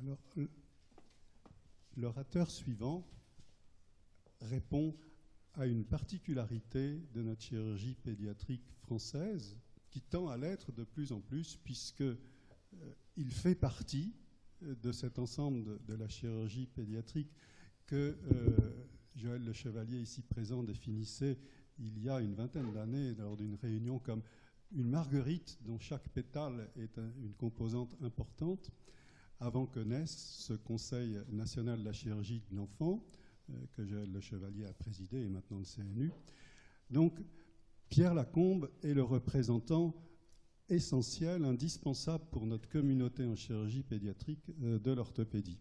Alors, l'orateur suivant répond à une particularité de notre chirurgie pédiatrique française qui tend à l'être de plus en plus puisqu'il fait partie de cet ensemble de la chirurgie pédiatrique que Joël Le Chevalier, ici présent, définissait il y a une vingtaine d'années lors d'une réunion comme une marguerite dont chaque pétale est une composante importante, avant que naisse ce Conseil national de la chirurgie de l'enfant, que Joël Le Chevalier a présidé, et maintenant le CNU. Donc, Pierre Lacombe est le représentant essentiel, indispensable pour notre communauté en chirurgie pédiatrique de l'orthopédie.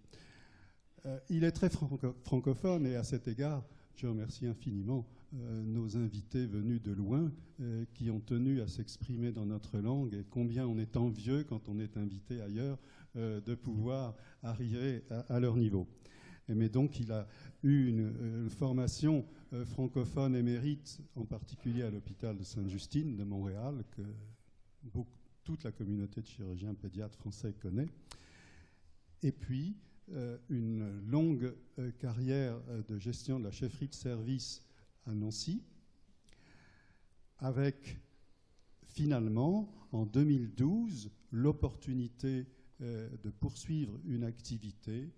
Il est très francophone et à cet égard, je remercie infiniment nos invités venus de loin qui ont tenu à s'exprimer dans notre langue et combien on est envieux quand on est invité ailleurs de pouvoir arriver à leur niveau. Mais donc il a eu une formation francophone émérite, en particulier à l'hôpital de Sainte-Justine de Montréal, que toute la communauté de chirurgiens pédiatres français connaît. Et puis une longue carrière de gestion de la chefferie de service à Nancy, avec finalement, en 2012, l'opportunité de poursuivre une activité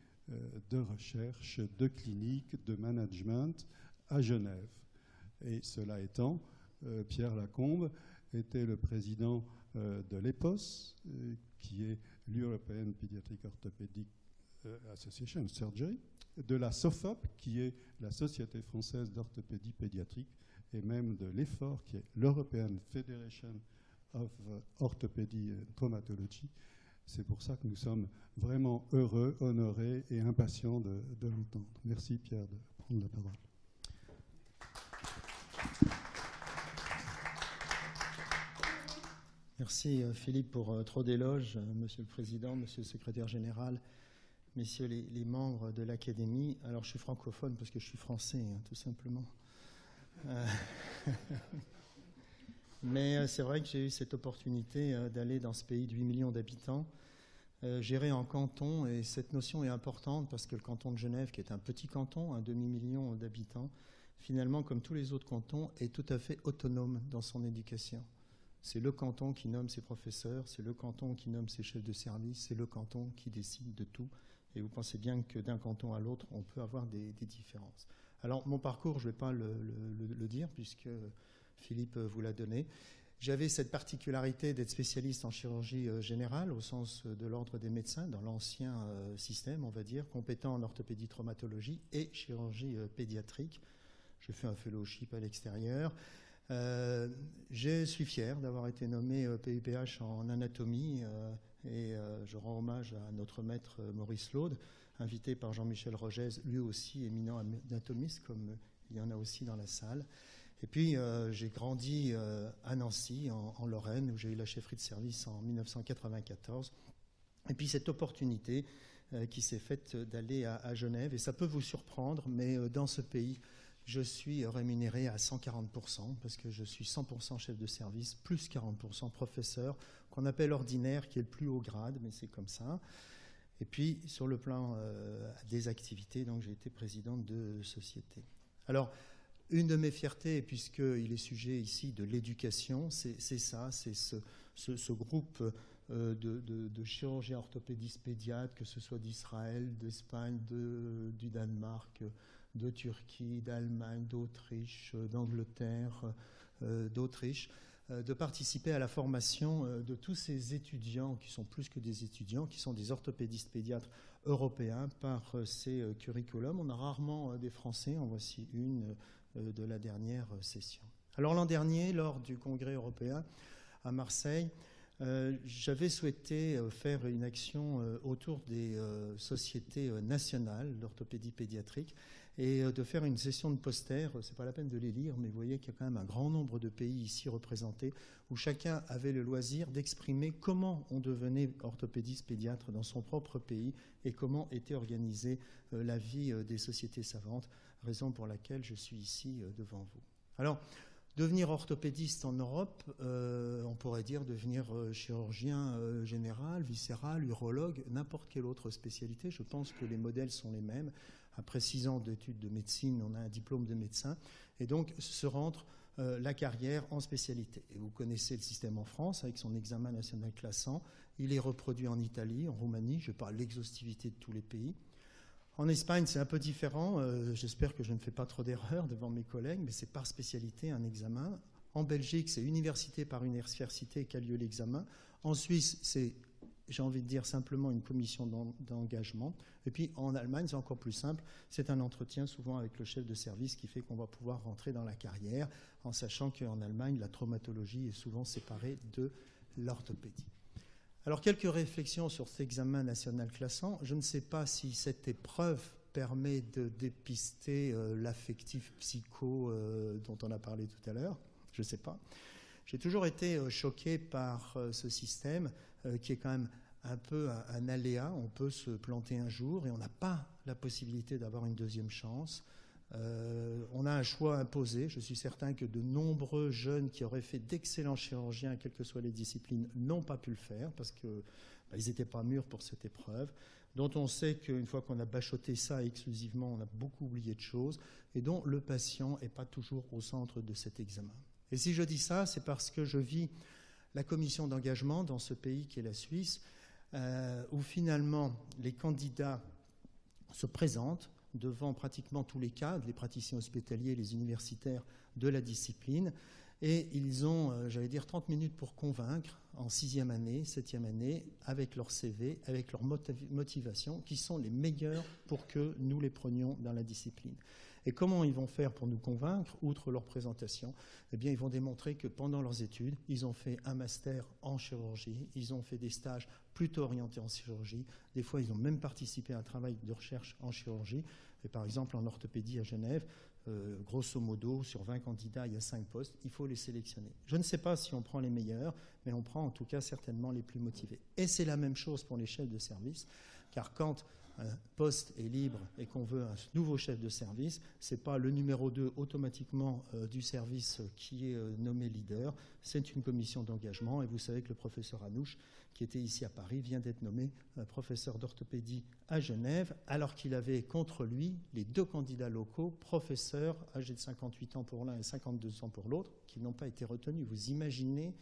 de recherche, de clinique, de management à Genève. Et cela étant, Pierre Lacombe était le président de l'EPOS, qui est l'European Pediatric Orthopedic Association Surgery, de la SOFOP, qui est la Société française d'orthopédie pédiatrique, et même de l'EFOR, qui est l'European Federation of Orthopedy and Traumatology. C'est pour ça que nous sommes vraiment heureux, honorés et impatients de l'entendre. Merci Pierre de prendre la parole. Merci Philippe pour trop d'éloges, Monsieur le Président, Monsieur le Secrétaire Général, Messieurs les membres de l'Académie. Alors je suis francophone parce que je suis français, hein, tout simplement. Mais c'est vrai que j'ai eu cette opportunité d'aller dans ce pays de 8 millions d'habitants, géré en canton, et cette notion est importante parce que le canton de Genève, qui est un petit canton, un demi-million d'habitants, finalement, comme tous les autres cantons, est tout à fait autonome dans son éducation. C'est le canton qui nomme ses professeurs, c'est le canton qui nomme ses chefs de service, c'est le canton qui décide de tout. Et vous pensez bien que d'un canton à l'autre, on peut avoir des différences. Alors, mon parcours, je ne vais pas le dire, puisque Philippe vous l'a donné. J'avais cette particularité d'être spécialiste en chirurgie générale, au sens de l'ordre des médecins, dans l'ancien système, on va dire, compétent en orthopédie traumatologie et chirurgie pédiatrique. Je fais un fellowship à l'extérieur. Je suis fier d'avoir été nommé PUPH en anatomie et je rends hommage à notre maître Maurice Laude, invité par Jean-Michel Rogez, lui aussi éminent anatomiste, comme il y en a aussi dans la salle. Et puis j'ai grandi à Nancy, en Lorraine, où j'ai eu la chefferie de service en 1994. Et puis cette opportunité qui s'est faite d'aller à Genève, et ça peut vous surprendre, mais dans ce pays, je suis rémunéré à 140%, parce que je suis 100% chef de service, plus 40% professeur, qu'on appelle ordinaire, qui est le plus haut grade, mais c'est comme ça. Et puis, sur le plan des activités, donc j'ai été président de société. Alors, une de mes fiertés, puisqu'il est sujet ici de l'éducation, c'est ça, c'est ce groupe de chirurgiens orthopédistes pédiatres, que ce soit d'Israël, d'Espagne, du Danemark, de Turquie, d'Allemagne, d'Autriche, d'Angleterre, d'Autriche, de participer à la formation de tous ces étudiants, qui sont plus que des étudiants, qui sont des orthopédistes pédiatres européens par ces curriculums. On a rarement des Français, en voici une de la dernière session. Alors l'an dernier, lors du Congrès européen à Marseille, j'avais souhaité faire une action autour des sociétés nationales d'orthopédie pédiatrique et de faire une session de posters. Ce n'est pas la peine de les lire, mais vous voyez qu'il y a quand même un grand nombre de pays ici représentés où chacun avait le loisir d'exprimer comment on devenait orthopédiste pédiatre dans son propre pays et comment était organisée la vie des sociétés savantes, raison pour laquelle je suis ici devant vous. Alors, Devenir orthopédiste en Europe, on pourrait dire devenir chirurgien général, viscéral, urologue, n'importe quelle autre spécialité. Je pense que les modèles sont les mêmes. Après 6 ans d'études de médecine, on a un diplôme de médecin. Et donc se rendre la carrière en spécialité. Et vous connaissez le système en France avec son examen national classant. Il est reproduit en Italie, en Roumanie. Je parle de l'exhaustivité de tous les pays. En Espagne, c'est un peu différent. J'espère que je ne fais pas trop d'erreurs devant mes collègues, mais c'est par spécialité un examen. En Belgique, c'est université par université qu'a lieu l'examen. En Suisse, c'est, j'ai envie de dire, simplement une commission d'engagement. Et puis en Allemagne, c'est encore plus simple. C'est un entretien souvent avec le chef de service qui fait qu'on va pouvoir rentrer dans la carrière, en sachant qu'en Allemagne, la traumatologie est souvent séparée de l'orthopédie. Alors, quelques réflexions sur cet examen national classant. Je ne sais pas si cette épreuve permet de dépister l'affectif psycho dont on a parlé tout à l'heure. Je ne sais pas. J'ai toujours été choqué par ce système qui est quand même un peu un aléa. On peut se planter un jour et on n'a pas la possibilité d'avoir une deuxième chance. On a un choix imposé. Je suis certain que de nombreux jeunes qui auraient fait d'excellents chirurgiens, quelles que soient les disciplines, n'ont pas pu le faire parce qu'ils n'étaient pas mûrs pour cette épreuve, dont on sait qu'une fois qu'on a bachoté ça exclusivement, on a beaucoup oublié de choses, et dont le patient n'est pas toujours au centre de cet examen. Et si je dis ça, c'est parce que je vis la commission d'engagement dans ce pays qui est la Suisse, où finalement les candidats se présentent devant pratiquement tous les cadres, les praticiens hospitaliers, les universitaires de la discipline, et ils ont, j'allais dire, 30 minutes pour convaincre en 6e année, 7e année, avec leur CV, avec leur motivation, qui sont les meilleurs pour que nous les prenions dans la discipline. Et comment ils vont faire pour nous convaincre, outre leur présentation? Eh bien, ils vont démontrer que pendant leurs études, ils ont fait un master en chirurgie, ils ont fait des stages plutôt orientés en chirurgie. Des fois, ils ont même participé à un travail de recherche en chirurgie. Et par exemple, en orthopédie à Genève, grosso modo, sur 20 candidats, il y a 5 postes. Il faut les sélectionner. Je ne sais pas si on prend les meilleurs, mais on prend en tout cas certainement les plus motivés. Et c'est la même chose pour les chefs de service, car quand un poste est libre et qu'on veut un nouveau chef de service, ce n'est pas le numéro 2 automatiquement du service qui est nommé leader, c'est une commission d'engagement. Et vous savez que le professeur Anouche, qui était ici à Paris, vient d'être nommé professeur d'orthopédie à Genève, alors qu'il avait contre lui les 2 candidats locaux, professeurs âgés de 58 ans pour l'un et 52 ans pour l'autre, qui n'ont pas été retenus. Vous imaginez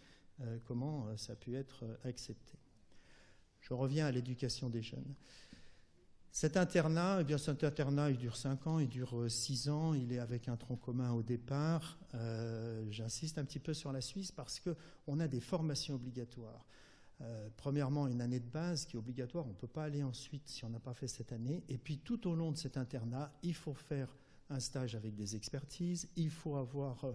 comment ça a pu être accepté. Je reviens à l'éducation des jeunes. Cet internat, eh bien, cet internat, il dure 5 ans, il dure 6 ans, il est avec un tronc commun au départ. J'insiste un petit peu sur la Suisse parce qu'on a des formations obligatoires. Premièrement, une année de base qui est obligatoire, on ne peut pas aller ensuite si on n'a pas fait cette année. Et puis tout au long de cet internat, il faut faire un stage avec des expertises, il faut avoir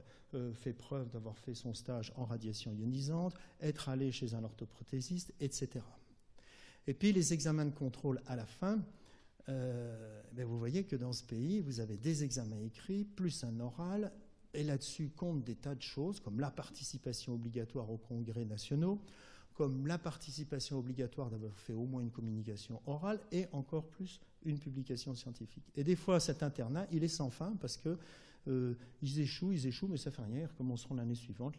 fait preuve d'avoir fait son stage en radiation ionisante, être allé chez un orthoprothésiste, etc. Et puis les examens de contrôle à la fin, vous voyez que dans ce pays, vous avez des examens écrits, plus un oral, et là-dessus comptent des tas de choses, comme la participation obligatoire aux congrès nationaux, comme la participation obligatoire d'avoir fait au moins une communication orale, et encore plus une publication scientifique. Et des fois, cet internat, il est sans fin, parce que ils échouent, mais ça ne fait rien, ils recommenceront l'année suivante,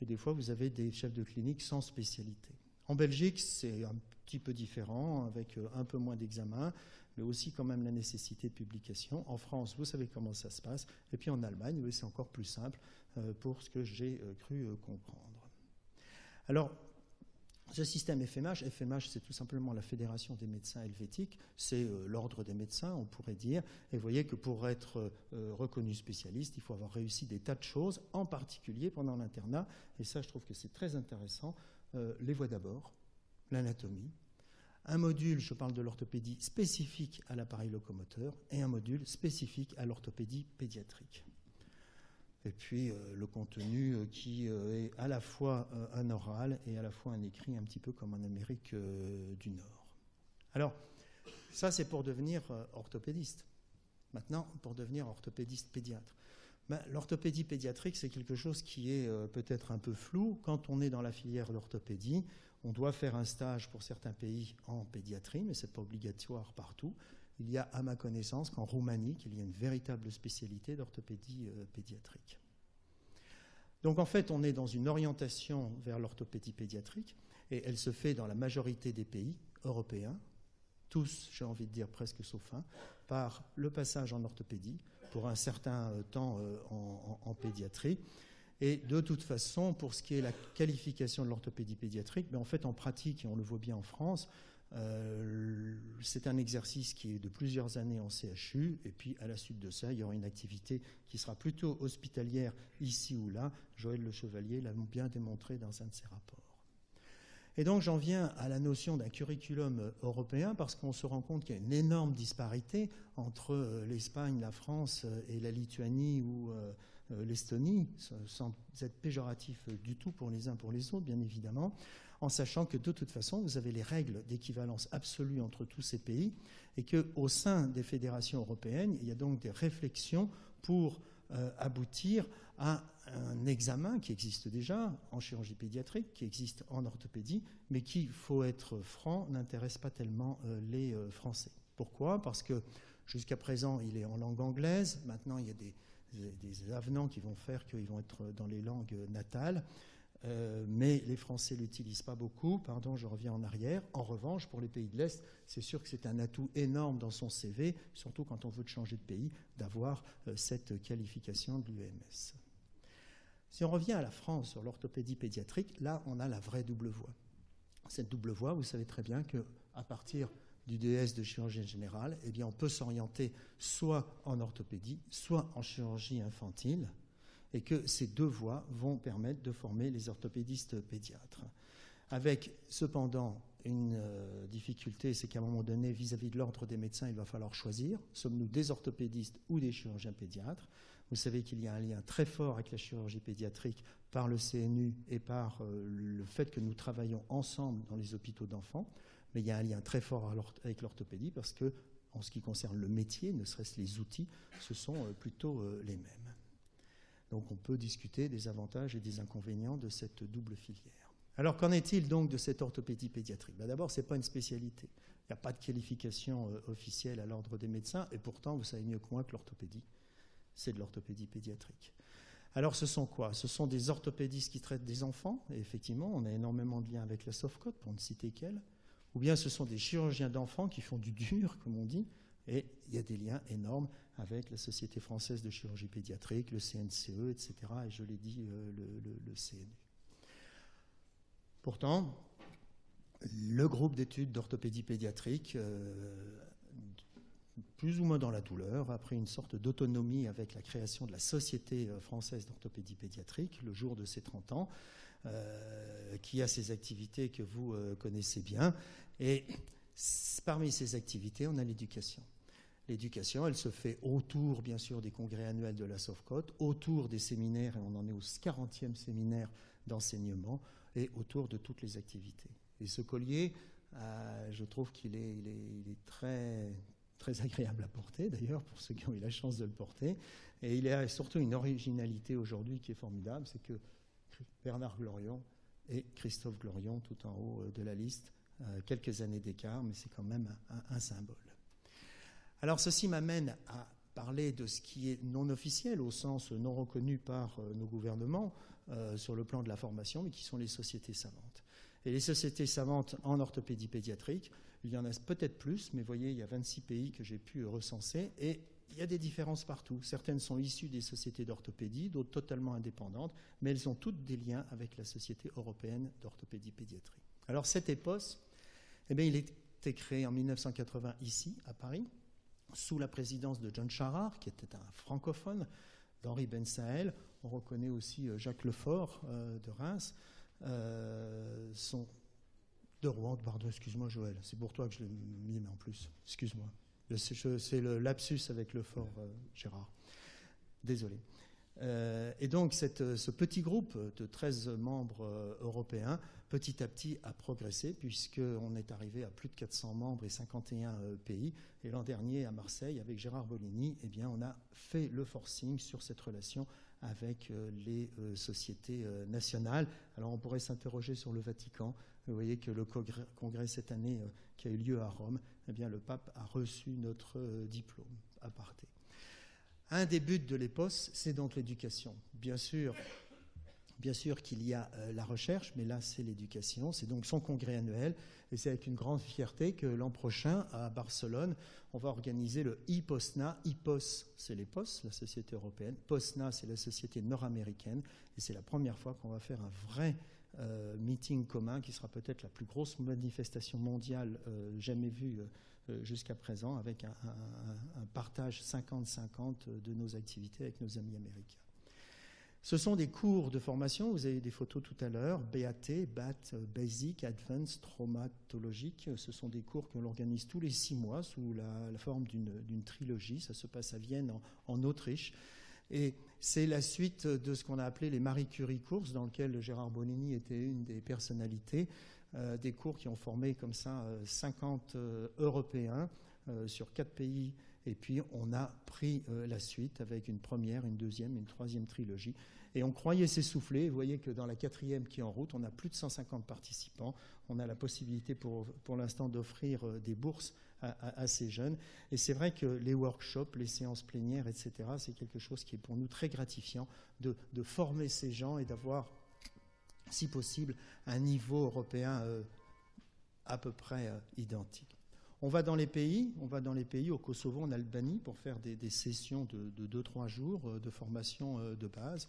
et des fois, vous avez des chefs de clinique sans spécialité. En Belgique, c'est un petit peu différent, avec un peu moins d'examens, mais aussi quand même la nécessité de publication. En France, vous savez comment ça se passe. Et puis en Allemagne, c'est encore plus simple pour ce que j'ai cru comprendre. Alors, ce système FMH, c'est tout simplement la Fédération des médecins helvétiques, c'est l'ordre des médecins, on pourrait dire. Et vous voyez que pour être reconnu spécialiste, il faut avoir réussi des tas de choses, en particulier pendant l'internat. Et ça, je trouve que c'est très intéressant. Les voies d'abord, l'anatomie, un module, je parle de l'orthopédie, spécifique à l'appareil locomoteur et un module spécifique à l'orthopédie pédiatrique. Et puis le contenu qui est à la fois un oral et à la fois un écrit, un petit peu comme en Amérique du Nord. Alors, ça c'est pour devenir orthopédiste. Maintenant, pour devenir orthopédiste pédiatre. L'orthopédie pédiatrique, c'est quelque chose qui est peut-être un peu flou. Quand on est dans la filière d'orthopédie, on doit faire un stage pour certains pays en pédiatrie, mais ce n'est pas obligatoire partout. Il y a, à ma connaissance, qu'en Roumanie, qu'il y a une véritable spécialité d'orthopédie pédiatrique. Donc en fait, on est dans une orientation vers l'orthopédie pédiatrique, et elle se fait dans la majorité des pays européens, tous, j'ai envie de dire presque sauf un, par le passage en orthopédie pour un certain temps en pédiatrie. Et de toute façon, pour ce qui est la qualification de l'orthopédie pédiatrique, en fait, en pratique, et on le voit bien en France, c'est un exercice qui est de plusieurs années en CHU, et puis à la suite de ça, il y aura une activité qui sera plutôt hospitalière ici ou là. Joël Le Chevalier l'a bien démontré dans un de ses rapports. Et donc j'en viens à la notion d'un curriculum européen, parce qu'on se rend compte qu'il y a une énorme disparité entre l'Espagne, la France et la Lituanie ou l'Estonie, sans être péjoratif du tout pour les uns pour les autres, bien évidemment, en sachant que de toute façon, vous avez les règles d'équivalence absolue entre tous ces pays, et qu'au sein des fédérations européennes, il y a donc des réflexions pour aboutir à un examen qui existe déjà en chirurgie pédiatrique, qui existe en orthopédie, mais qui, il faut être franc, n'intéresse pas tellement les Français. Pourquoi ? Parce que jusqu'à présent, il est en langue anglaise. Maintenant, il y a des avenants qui vont faire qu'ils vont être dans les langues natales. Mais les Français ne l'utilisent pas beaucoup. Pardon, je reviens en arrière. En revanche, pour les pays de l'Est, c'est sûr que c'est un atout énorme dans son CV, surtout quand on veut changer de pays, d'avoir cette qualification de l'UMS. Si on revient à la France sur l'orthopédie pédiatrique, là, on a la vraie double voie. Cette double voie, vous savez très bien qu'à partir du DS de chirurgie générale, eh bien, on peut s'orienter soit en orthopédie, soit en chirurgie infantile, et que ces deux voies vont permettre de former les orthopédistes pédiatres. Avec cependant une difficulté, c'est qu'à un moment donné, vis-à-vis de l'ordre des médecins, il va falloir choisir. Sommes-nous des orthopédistes ou des chirurgiens pédiatres ? Vous savez qu'il y a un lien très fort avec la chirurgie pédiatrique par le CNU et par le fait que nous travaillons ensemble dans les hôpitaux d'enfants. Mais il y a un lien très fort avec l'orthopédie parce que, en ce qui concerne le métier, ne serait-ce les outils, ce sont plutôt les mêmes. Donc on peut discuter des avantages et des inconvénients de cette double filière. Alors qu'en est-il donc de cette orthopédie pédiatrique ? D'abord, ce n'est pas une spécialité. Il n'y a pas de qualification officielle à l'ordre des médecins, et pourtant, vous savez mieux que moi que l'orthopédie, c'est de l'orthopédie pédiatrique. Alors ce sont quoi ? Ce sont des orthopédistes qui traitent des enfants, et effectivement, on a énormément de liens avec la Sofcot, pour ne citer qu'elle, ou bien ce sont des chirurgiens d'enfants qui font du dur, comme on dit, et il y a des liens énormes avec la Société française de chirurgie pédiatrique, le CNCE, etc., et je l'ai dit, le CNU. Pourtant, le groupe d'études d'orthopédie pédiatrique, plus ou moins dans la douleur, a pris une sorte d'autonomie avec la création de la Société française d'orthopédie pédiatrique, le jour de ses 30 ans, qui a ses activités que vous connaissez bien. Et parmi ces activités, on a l'éducation. L'éducation, elle se fait autour, bien sûr, des congrès annuels de la Sofcot, autour des séminaires, et on en est au 40e séminaire d'enseignement, et autour de toutes les activités. Et ce collier, je trouve qu'il est très, très agréable à porter, d'ailleurs, pour ceux qui ont eu la chance de le porter. Et il a surtout une originalité aujourd'hui qui est formidable, c'est que Bernard Glorion et Christophe Glorion, tout en haut de la liste, quelques années d'écart, mais c'est quand même un symbole. Alors ceci m'amène à parler de ce qui est non officiel, au sens non reconnu par nos gouvernements sur le plan de la formation, mais qui sont les sociétés savantes. Et les sociétés savantes en orthopédie pédiatrique, il y en a peut-être plus, mais vous voyez, il y a 26 pays que j'ai pu recenser, et il y a des différences partout. Certaines sont issues des sociétés d'orthopédie, d'autres totalement indépendantes, mais elles ont toutes des liens avec la Société européenne d'orthopédie pédiatrique. Alors cet EPOS, eh bien, il a été créé en 1980 ici, à Paris, sous la présidence de John Charard, qui était un francophone, d'Henri Ben Saël. On reconnaît aussi Jacques Lefort de Reims, de Rouen, pardon, excuse-moi Joël, c'est pour toi que je l'ai mis en plus, excuse-moi. C'est le lapsus avec Lefort, Gérard. Désolé. Et donc ce petit groupe de 13 membres européens, petit à petit, a progressé puisqu'on est arrivé à plus de 400 membres et 51 pays. Et l'an dernier, à Marseille, avec Gérard Bolini, eh bien, on a fait le forcing sur cette relation avec les sociétés nationales. Alors on pourrait s'interroger sur le Vatican. Vous voyez que le congrès cette année qui a eu lieu à Rome, eh bien, le pape a reçu notre diplôme à parté. Un des buts de l'EPOS, c'est donc l'éducation. Bien sûr, Bien sûr qu'il y a la recherche, mais là, c'est l'éducation. C'est donc son congrès annuel. Et c'est avec une grande fierté que l'an prochain, à Barcelone, on va organiser le IPOSNA. IPOS, c'est les POS, la société européenne. POSNA, c'est la société nord-américaine. Et c'est la première fois qu'on va faire un vrai meeting commun qui sera peut-être la plus grosse manifestation mondiale jamais vue jusqu'à présent, avec un partage 50-50 de nos activités avec nos amis américains. Ce sont des cours de formation, vous avez des photos tout à l'heure, BAT, Basic, Advanced, Traumatologique. Ce sont des cours que l'on organise tous les 6 mois sous la forme d'une trilogie. Ça se passe à Vienne, en Autriche. Et c'est la suite de ce qu'on a appelé les Marie Curie courses, dans lequel Gérard Bonini était une des personnalités, des cours qui ont formé comme ça 50 Européens sur 4 pays. Et puis on a pris la suite avec une première, une deuxième, une troisième trilogie. Et on croyait s'essouffler. Vous voyez que dans la 4e qui est en route, on a plus de 150 participants. On a la possibilité pour l'instant d'offrir des bourses à ces jeunes. Et c'est vrai que les workshops, les séances plénières, etc., c'est quelque chose qui est pour nous très gratifiant de former ces gens et d'avoir, si possible, un niveau européen à peu près identique. On va dans les pays, au Kosovo, en Albanie, pour faire des sessions de 2-3 jours de formation de base.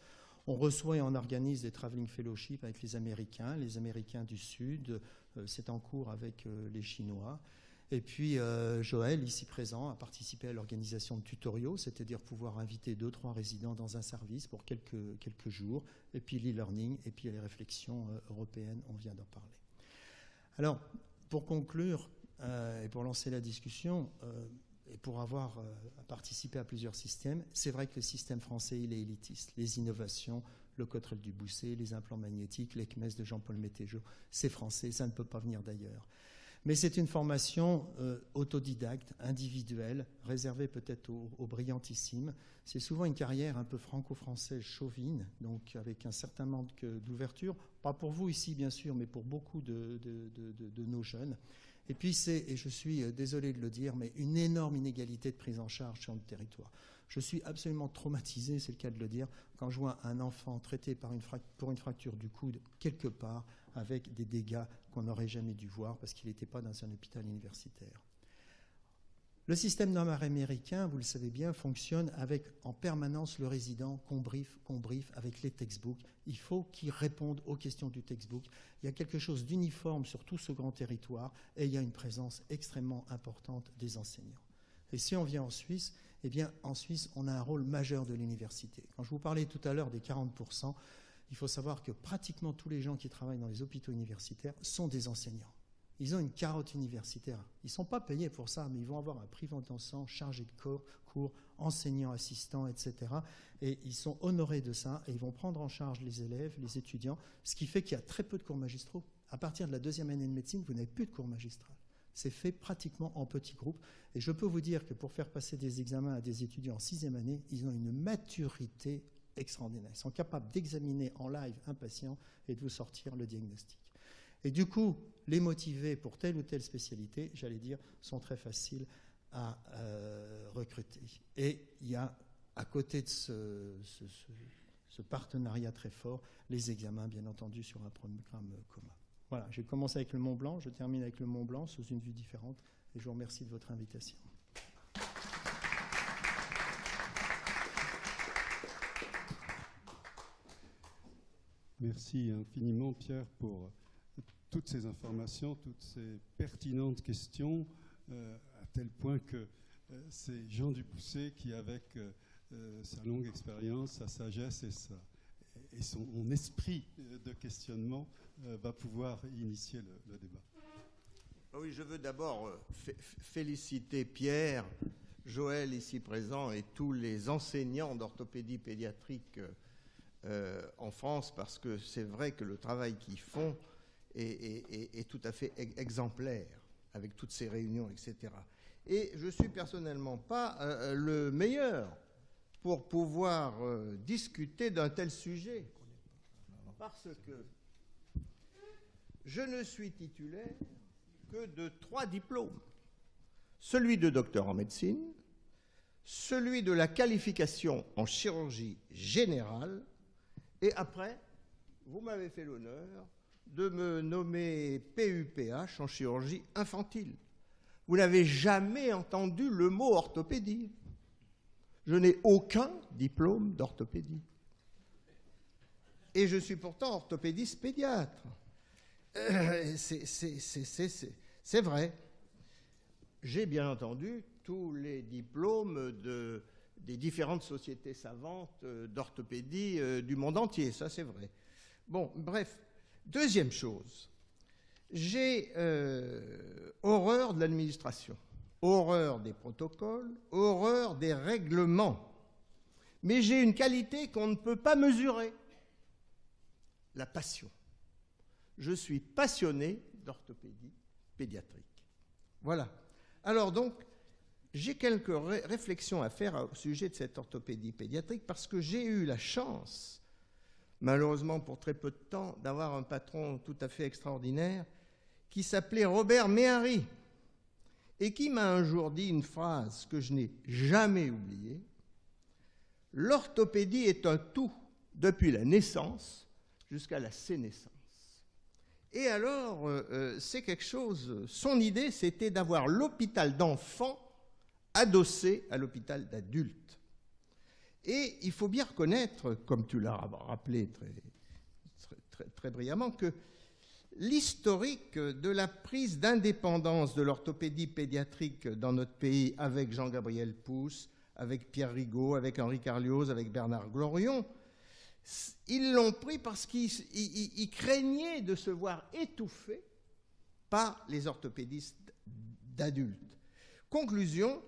On reçoit et on organise des traveling fellowships avec les Américains du Sud. C'est en cours avec les Chinois. Et puis Joël, ici présent, a participé à l'organisation de tutoriaux, c'est-à-dire pouvoir inviter 2-3 résidents dans un service pour quelques jours. Et puis l'e-learning, et puis les réflexions européennes, on vient d'en parler. Alors, pour conclure, et pour lancer la discussion, et pour avoir participé à plusieurs systèmes, c'est vrai que le système français, il est élitiste. Les innovations, le Cotterell du Bousset, les implants magnétiques, l'ECMES de Jean-Paul Métégeau, c'est français, ça ne peut pas venir d'ailleurs. Mais c'est une formation autodidacte, individuelle, réservée peut-être aux brillantissimes. C'est souvent une carrière un peu franco-française chauvine, donc avec un certain manque d'ouverture, pas pour vous ici bien sûr, mais pour beaucoup de nos jeunes. Et puis c'est, et je suis désolé de le dire, mais une énorme inégalité de prise en charge sur le territoire. Je suis absolument traumatisé, c'est le cas de le dire, quand je vois un enfant traité pour une fracture du coude quelque part avec des dégâts qu'on n'aurait jamais dû voir parce qu'il n'était pas dans un hôpital universitaire. Le système nord-américain, vous le savez bien, fonctionne avec en permanence le résident qu'on brief avec les textbooks. Il faut qu'il réponde aux questions du textbook. Il y a quelque chose d'uniforme sur tout ce grand territoire et il y a une présence extrêmement importante des enseignants. Et si on vient en Suisse, eh bien, en Suisse, on a un rôle majeur de l'université. Quand je vous parlais tout à l'heure des 40%, il faut savoir que pratiquement tous les gens qui travaillent dans les hôpitaux universitaires sont des enseignants. Ils ont une carotte universitaire. Ils ne sont pas payés pour ça, mais ils vont avoir un prive-intendant, chargé de cours, enseignants, assistants, etc. Et ils sont honorés de ça et ils vont prendre en charge les élèves, les étudiants, ce qui fait qu'il y a très peu de cours magistraux. À partir de la 2e année de médecine, vous n'avez plus de cours magistral. C'est fait pratiquement en petits groupes. Et je peux vous dire que pour faire passer des examens à des étudiants en 6e année, ils ont une maturité extraordinaire. Ils sont capables d'examiner en live un patient et de vous sortir le diagnostic. Et du coup, les motivés pour telle ou telle spécialité, j'allais dire, sont très faciles à recruter. Et il y a, à côté de ce partenariat très fort, les examens, bien entendu, sur un programme commun. Voilà, j'ai commencé avec le Mont Blanc, je termine avec le Mont Blanc sous une vue différente, et je vous remercie de votre invitation. Merci infiniment, Pierre, pour toutes ces informations, toutes ces pertinentes questions, à tel point que c'est Jean Dubousset qui, avec sa longue expérience, sa sagesse et son esprit de questionnement, va pouvoir initier le débat. Oui, je veux d'abord féliciter Pierre, Joël ici présent et tous les enseignants d'orthopédie pédiatrique en France, parce que c'est vrai que le travail qu'ils font est tout à fait exemplaire, avec toutes ces réunions, etc. Et je ne suis personnellement pas le meilleur pour pouvoir discuter d'un tel sujet, parce que je ne suis titulaire que de 3 diplômes. Celui de docteur en médecine, celui de la qualification en chirurgie générale, et après, vous m'avez fait l'honneur de me nommer PUPH en chirurgie infantile. Vous n'avez jamais entendu le mot orthopédie. Je n'ai aucun diplôme d'orthopédie. Et je suis pourtant orthopédiste pédiatre. C'est vrai. J'ai bien entendu tous les diplômes des différentes sociétés savantes d'orthopédie du monde entier, ça c'est vrai. Bon, bref. Deuxième chose, j'ai horreur de l'administration, horreur des protocoles, horreur des règlements. Mais j'ai une qualité qu'on ne peut pas mesurer, la passion. Je suis passionné d'orthopédie pédiatrique. Voilà. Alors donc, j'ai quelques réflexions à faire au sujet de cette orthopédie pédiatrique parce que j'ai eu la chance, malheureusement pour très peu de temps, d'avoir un patron tout à fait extraordinaire qui s'appelait Robert Méhari et qui m'a un jour dit une phrase que je n'ai jamais oubliée. L'orthopédie est un tout depuis la naissance jusqu'à la sénescence. Et alors, c'est quelque chose, son idée, c'était d'avoir l'hôpital d'enfants adossé à l'hôpital d'adultes. Et il faut bien reconnaître, comme tu l'as rappelé très brillamment, que l'historique de la prise d'indépendance de l'orthopédie pédiatrique dans notre pays avec Jean-Gabriel Pousse, avec Pierre Rigaud, avec Henri Carlioz, avec Bernard Glorion, ils l'ont pris parce qu'ils craignaient de se voir étouffés par les orthopédistes d'adultes. Conclusion,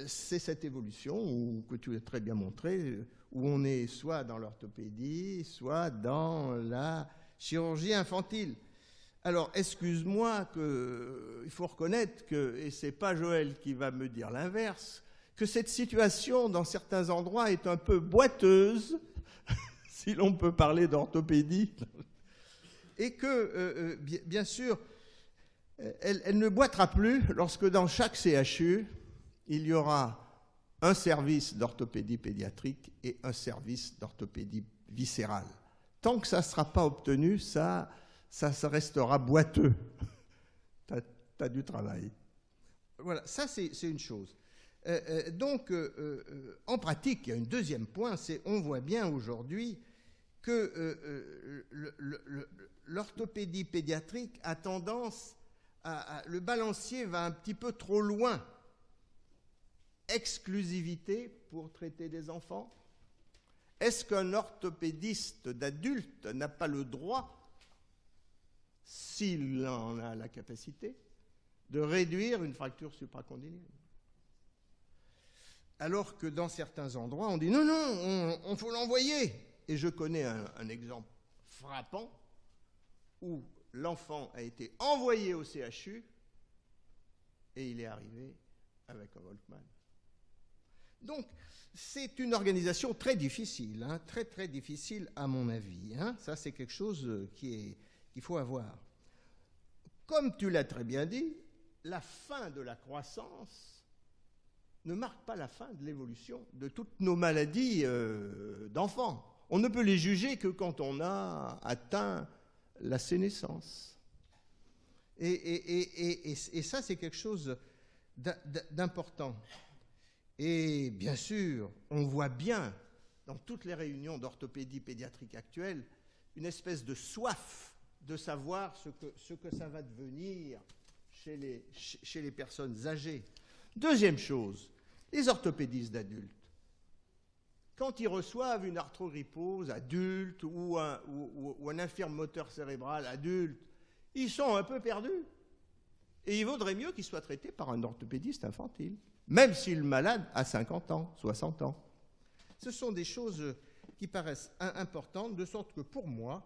c'est cette évolution que tu as très bien montré, où on est soit dans l'orthopédie, soit dans la chirurgie infantile. Alors, excuse-moi, il faut reconnaître que, et ce n'est pas Joël qui va me dire l'inverse, que cette situation, dans certains endroits, est un peu boiteuse, si l'on peut parler d'orthopédie, et que, bien sûr, elle ne boitera plus lorsque dans chaque CHU, il y aura un service d'orthopédie pédiatrique et un service d'orthopédie viscérale. Tant que ça ne sera pas obtenu, ça restera boiteux. Tu as du travail. Voilà, ça c'est une chose. Donc, en pratique, il y a un deuxième point, c'est on voit bien aujourd'hui que l'orthopédie pédiatrique a tendance le balancier va un petit peu trop loin. Exclusivité pour traiter des enfants? Est-ce qu'un orthopédiste d'adulte n'a pas le droit, s'il en a la capacité, de réduire une fracture supracondylienne? Alors que dans certains endroits, on dit non, on faut l'envoyer. Et je connais un exemple frappant où l'enfant a été envoyé au CHU et il est arrivé avec un Volkmann. Donc, c'est une organisation très difficile, hein, très difficile à mon avis. Hein. Ça, c'est quelque chose qu'il faut avoir. Comme tu l'as très bien dit, la fin de la croissance ne marque pas la fin de l'évolution de toutes nos maladies d'enfants. On ne peut les juger que quand on a atteint la sénescence. Et ça, c'est quelque chose d'important. Et bien sûr, on voit bien dans toutes les réunions d'orthopédie pédiatrique actuelles une espèce de soif de savoir ce que ça va devenir chez les personnes âgées. Deuxième chose, les orthopédistes d'adultes. Quand ils reçoivent une arthrogrypose adulte ou un infirme moteur cérébral adulte, ils sont un peu perdus. Et il vaudrait mieux qu'ils soient traités par un orthopédiste infantile, même si le malade a 50 ans, 60 ans. Ce sont des choses qui paraissent importantes, de sorte que pour moi,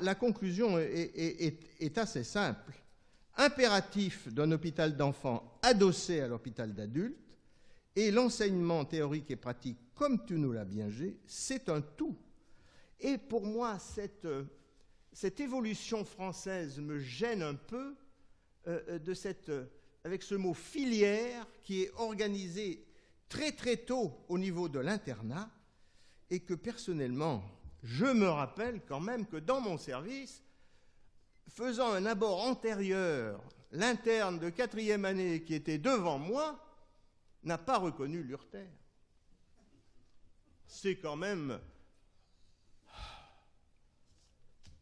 la conclusion est assez simple. Impératif d'un hôpital d'enfants adossé à l'hôpital d'adultes, et l'enseignement théorique et pratique, comme tu nous l'as bien dit, c'est un tout. Et pour moi, cette évolution française me gêne un peu avec ce mot filière qui est organisé très tôt au niveau de l'internat et que personnellement, je me rappelle quand même que dans mon service, faisant un abord antérieur, l'interne de 4e année qui était devant moi n'a pas reconnu l'urtère. C'est quand même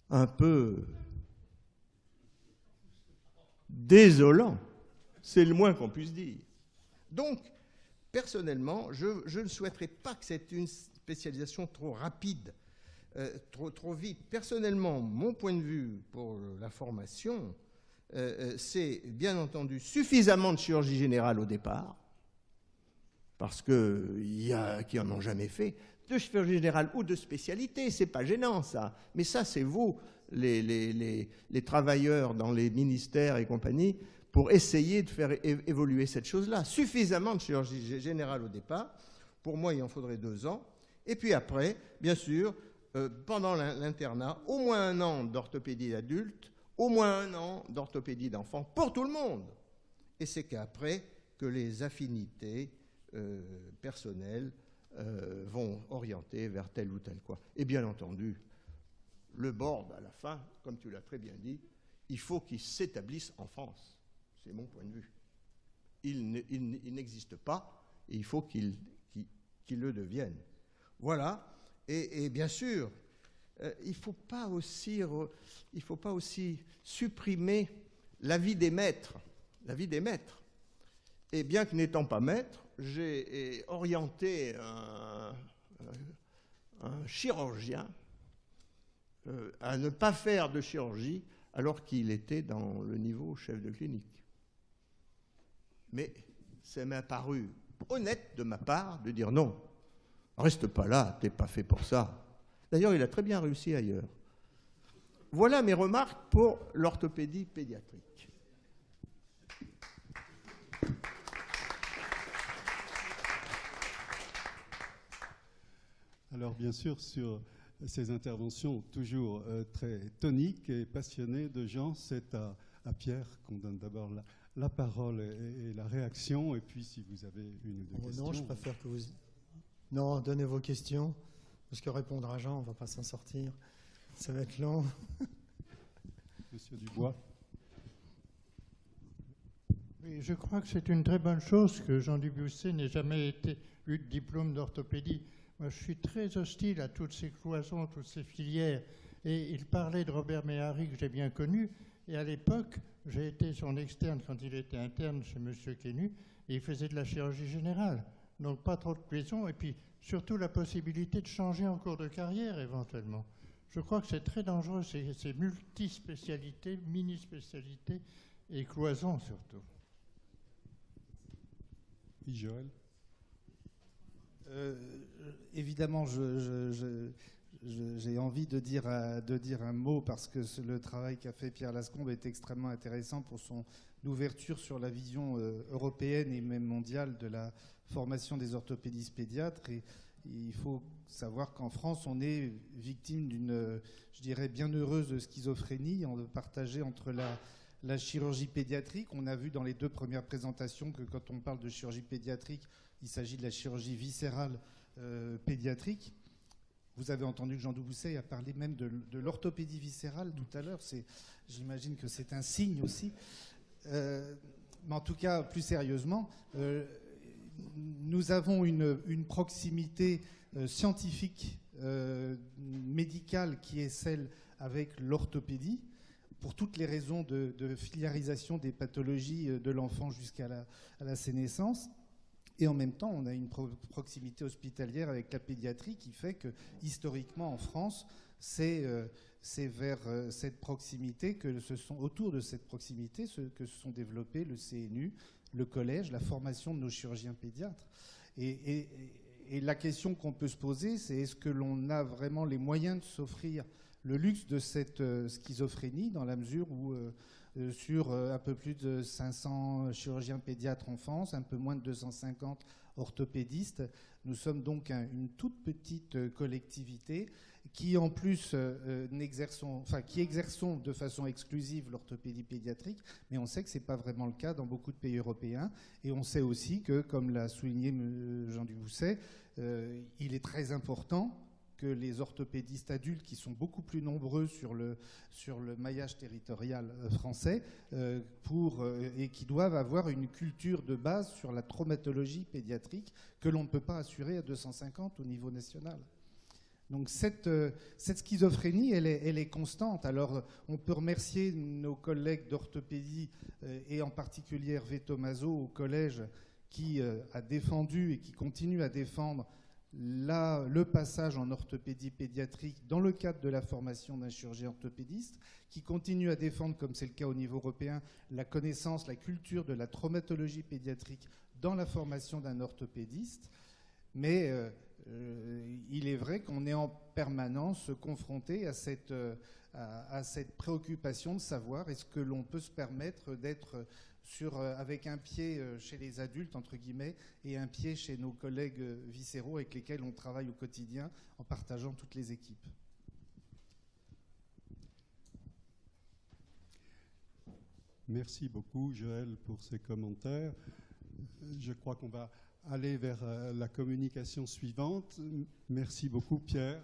un peu désolant, c'est le moins qu'on puisse dire. Donc, personnellement, je ne souhaiterais pas que c'est une spécialisation trop rapide, trop vite. Personnellement, mon point de vue pour la formation, c'est bien entendu suffisamment de chirurgie générale au départ, parce qu'il y a qui n'en ont jamais fait, de chirurgie générale ou de spécialité, c'est pas gênant ça. Mais ça, c'est vous, les travailleurs dans les ministères et compagnie, pour essayer de faire évoluer cette chose-là. Suffisamment de chirurgie générale au départ. Pour moi, il en faudrait 2 ans. Et puis après, bien sûr, pendant l'internat, au moins 1 an d'orthopédie d'adulte, au moins 1 an d'orthopédie d'enfant, pour tout le monde. Et c'est qu'après que les affinités personnelles vont orienter vers tel ou tel quoi. Et bien entendu, le board, à la fin, comme tu l'as très bien dit, il faut qu'il s'établisse en France. C'est mon point de vue. Il n'existe pas et il faut qu'il le devienne. Voilà. Et bien sûr, il ne faut pas aussi supprimer la vie des maîtres. La vie des maîtres. Et bien que n'étant pas maître, j'ai orienté un chirurgien à ne pas faire de chirurgie alors qu'il était dans le niveau chef de clinique. Mais ça m'a paru honnête de ma part de dire non, reste pas là, t'es pas fait pour ça. D'ailleurs, il a très bien réussi ailleurs. Voilà mes remarques pour l'orthopédie pédiatrique. Alors bien sûr, sur ces interventions toujours très toniques et passionnées de Jean, c'est à Pierre qu'on donne d'abord la parole et la réaction, et puis si vous avez une ou deux questions... Non, je préfère que vous... Non, donnez vos questions, parce que répondre à Jean, on ne va pas s'en sortir. Ça va être long. Monsieur Dubois. Oui, je crois que c'est une très bonne chose que Jean Dubuisset n'ait jamais eu de diplôme d'orthopédie. Moi, je suis très hostile à toutes ces cloisons, toutes ces filières. Et il parlait de Robert Méhari, que j'ai bien connu. Et à l'époque, j'ai été son externe quand il était interne chez M. Quenu, et il faisait de la chirurgie générale. Donc pas trop de cloisons, et puis surtout la possibilité de changer en cours de carrière éventuellement. Je crois que c'est très dangereux, ces multispécialités, mini-spécialités et cloisons surtout. Oui, Joël. Évidemment, j'ai envie de dire un mot parce que le travail qu'a fait Pierre Lascombe est extrêmement intéressant pour son ouverture sur la vision européenne et même mondiale de la formation des orthopédistes pédiatres. Et il faut savoir qu'en France, on est victime d'une, je dirais, bienheureuse schizophrénie partagée entre la chirurgie pédiatrique. On a vu dans les 2 premières présentations que quand on parle de chirurgie pédiatrique, il s'agit de la chirurgie viscérale pédiatrique. Vous avez entendu que Jean Dubuisset a parlé même de l'orthopédie viscérale tout à l'heure. J'imagine que c'est un signe aussi. Mais en tout cas, plus sérieusement, nous avons une proximité scientifique, médicale, qui est celle avec l'orthopédie, pour toutes les raisons de filiarisation des pathologies de l'enfant jusqu'à la sénescence. Et en même temps, on a une proximité hospitalière avec la pédiatrie qui fait que, historiquement, en France, c'est vers cette proximité autour de cette proximité que se sont développés le CNU, le collège, la formation de nos chirurgiens pédiatres. Et la question qu'on peut se poser, c'est est-ce que l'on a vraiment les moyens de s'offrir le luxe de cette schizophrénie, dans la mesure où sur un peu plus de 500 chirurgiens pédiatres en France, un peu moins de 250 orthopédistes. Nous sommes donc une toute petite collectivité qui, en plus, qui exerçons de façon exclusive l'orthopédie pédiatrique, mais on sait que ce n'est pas vraiment le cas dans beaucoup de pays européens. Et on sait aussi que, comme l'a souligné Jean Dubuisset, il est très important que les orthopédistes adultes, qui sont beaucoup plus nombreux sur le maillage territorial français, et qui doivent avoir une culture de base sur la traumatologie pédiatrique que l'on ne peut pas assurer à 250 au niveau national. Donc cette schizophrénie, elle est constante. Alors on peut remercier nos collègues d'orthopédie et en particulier Hervé Tomaso au collège qui a défendu et qui continue à défendre le passage en orthopédie pédiatrique dans le cadre de la formation d'un chirurgien orthopédiste, qui continue à défendre, comme c'est le cas au niveau européen, la connaissance, la culture de la traumatologie pédiatrique dans la formation d'un orthopédiste. Mais il est vrai qu'on est en permanence confronté à cette préoccupation de savoir est-ce que l'on peut se permettre d'être avec un pied chez les adultes, entre guillemets, et un pied chez nos collègues viscéraux avec lesquels on travaille au quotidien en partageant toutes les équipes. Merci beaucoup, Joël, pour ces commentaires. Je crois qu'on va aller vers la communication suivante. Merci beaucoup, Pierre.